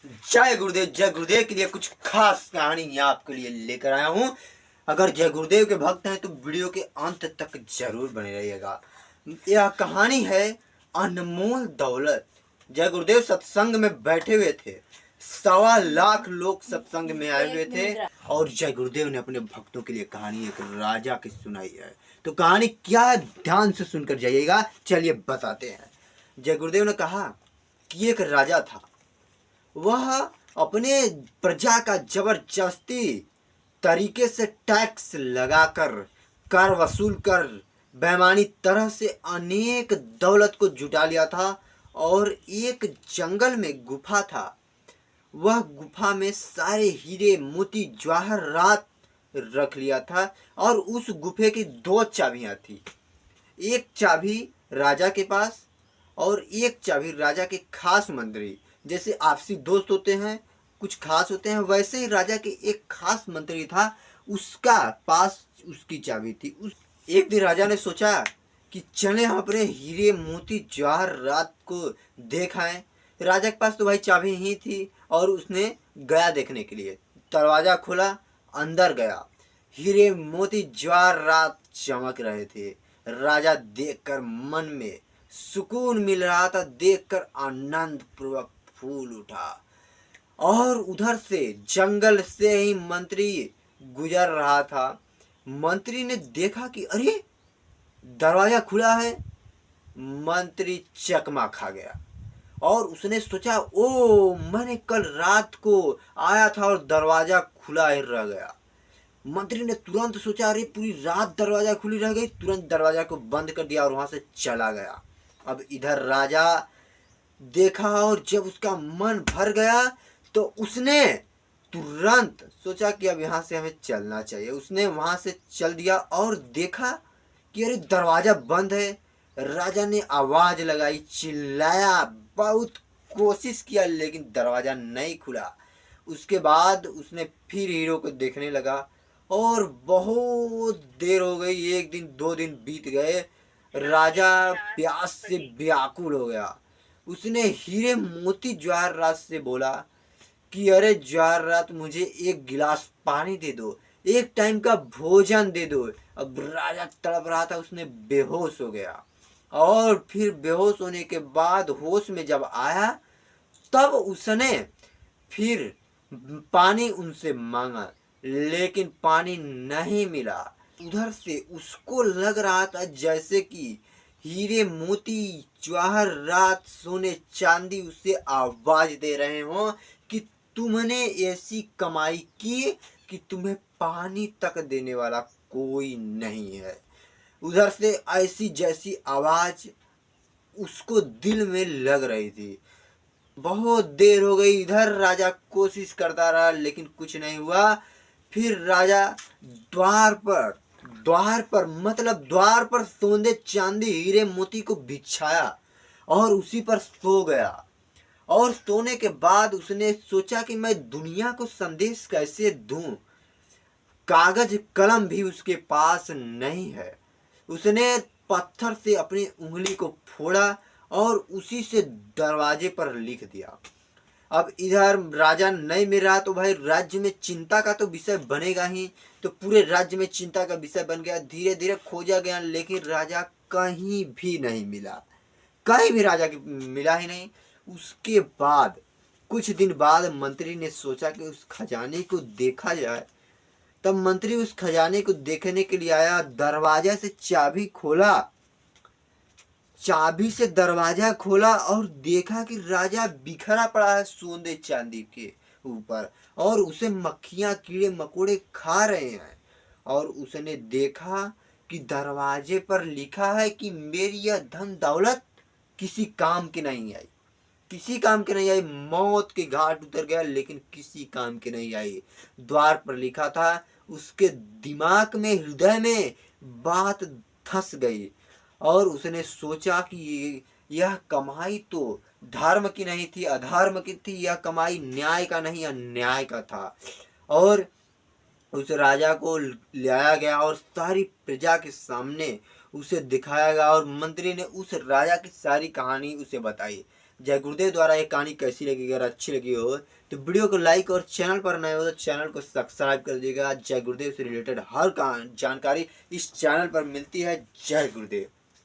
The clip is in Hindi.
जय गुरुदेव के लिए कुछ खास कहानी यहाँ आपके लिए लेकर आया हूँ। अगर जय गुरुदेव के भक्त हैं तो वीडियो के अंत तक जरूर बने रहिएगा। यह कहानी है अनमोल दौलत। जय गुरुदेव सत्संग में बैठे हुए थे। 1.25 लाख लोग सत्संग में आए हुए थे और जय गुरुदेव ने अपने भक्तों के लिए कहानी एक राजा की सुनाई है। तो कहानी क्या है, ध्यान से सुनकर जाइएगा। चलिए बताते हैं। जय गुरुदेव ने कहा कि एक राजा था। वह अपने प्रजा का जबरदस्ती तरीके से टैक्स लगाकर, कर वसूल कर, बेईमानी तरह से अनेक दौलत को जुटा लिया था। और एक जंगल में गुफा था। वह गुफा में सारे हीरे मोती जवाहरात रख लिया था और उस गुफे की 2 चाबियां थी। एक चाबी राजा के पास और एक चाबी राजा के खास मंत्री। जैसे आपसी दोस्त होते हैं, कुछ खास होते हैं, वैसे ही राजा के एक खास मंत्री था, उसका पास उसकी चाबी थी। एक दिन राजा ने सोचा कि चले हम अपने हीरे मोती जवाहरात को देख आए। राजा के पास तो भाई चाबी ही थी और उसने गया देखने के लिए। दरवाजा खोला, अंदर गया। हीरे मोती जवाहरात चमक रहे थे। राजा देखकर मन में सुकून मिल रहा था, देखकर आनंद पूर्वक फूल उठा। और उधर से जंगल से ही मंत्री गुजर रहा था। मंत्री ने देखा कि अरे दरवाजा खुला है। मंत्री चकमा खा गया और उसने सोचा, ओ मैंने कल रात को आया था और दरवाजा खुला ही रह गया। मंत्री ने तुरंत सोचा, अरे पूरी रात दरवाजा खुली रह गई। तुरंत दरवाजा को बंद कर दिया और वहां से चला गया। अब इधर राजा देखा और जब उसका मन भर गया तो उसने तुरंत सोचा कि अब यहाँ से हमें चलना चाहिए। उसने वहां से चल दिया और देखा कि अरे दरवाजा बंद है। राजा ने आवाज लगाई, चिल्लाया, बहुत कोशिश किया लेकिन दरवाजा नहीं खुला। उसके बाद उसने फिर हीरो को देखने लगा और बहुत देर हो गई। 1 दिन 2 दिन बीत गए। राजा प्यास से व्याकुल हो गया। उसने हीरे मोती जवाहरात से बोला कि अरे जवाहरात, मुझे 1 गिलास पानी दे दो, 1 टाइम का भोजन दे दो। अब राजा तड़प रहा था, उसने बेहोश हो गया और फिर बेहोश होने के बाद होश में जब आया तब उसने फिर पानी उनसे मांगा लेकिन पानी नहीं मिला। उधर से उसको लग रहा था जैसे कि हीरे मोती जवाहरात सोने चांदी उसे आवाज दे रहे हो कि तुमने ऐसी कमाई की कि तुम्हें पानी तक देने वाला कोई नहीं है। उधर से ऐसी जैसी आवाज उसको दिल में लग रही थी। बहुत देर हो गई। इधर राजा कोशिश करता रहा लेकिन कुछ नहीं हुआ। फिर राजा द्वार पर सोने चांदी हीरे मोती को बिछाया और उसी पर सो गया। और सोने के बाद उसने सोचा कि मैं दुनिया को संदेश कैसे दूं। कागज कलम भी उसके पास नहीं है। उसने पत्थर से अपनी उंगली को फोड़ा और उसी से दरवाजे पर लिख दिया। अब इधर राजा नहीं मिल रहा तो भाई राज्य में चिंता का तो विषय बनेगा ही। तो पूरे राज्य में चिंता का विषय बन गया। धीरे धीरे खोजा गया लेकिन राजा कहीं भी नहीं मिला। कहीं भी राजा मिला ही नहीं। उसके बाद कुछ दिन बाद मंत्री ने सोचा कि उस खजाने को देखा जाए। तब मंत्री उस खजाने को देखने के लिए आया। दरवाजा से चाबी खोला, चाबी से दरवाजा खोला और देखा कि राजा बिखरा पड़ा है सोने चांदी के ऊपर और उसे मक्खियां कीड़े मकोड़े खा रहे हैं। और उसने देखा कि दरवाजे पर लिखा है कि मेरी यह धन दौलत किसी काम की नहीं आई, किसी काम की नहीं आई। मौत के घाट उतर गया लेकिन किसी काम की नहीं आई। द्वार पर लिखा था। उसके दिमाग में, हृदय में बात धंस गई और उसने सोचा कि यह कमाई तो धर्म की नहीं थी, अधर्म की थी। यह कमाई न्याय का नहीं, अन्याय का था। और उस राजा को लाया गया और सारी प्रजा के सामने उसे दिखाया गया और मंत्री ने उस राजा की सारी कहानी उसे बताई। जय गुरुदेव द्वारा ये कहानी कैसी लगी, अगर अच्छी लगी हो तो वीडियो को लाइक और चैनल पर नए हो तो चैनल को सब्सक्राइब कर दीजिएगा। जय गुरुदेव से रिलेटेड हर जानकारी इस चैनल पर मिलती है। जय गुरुदेव।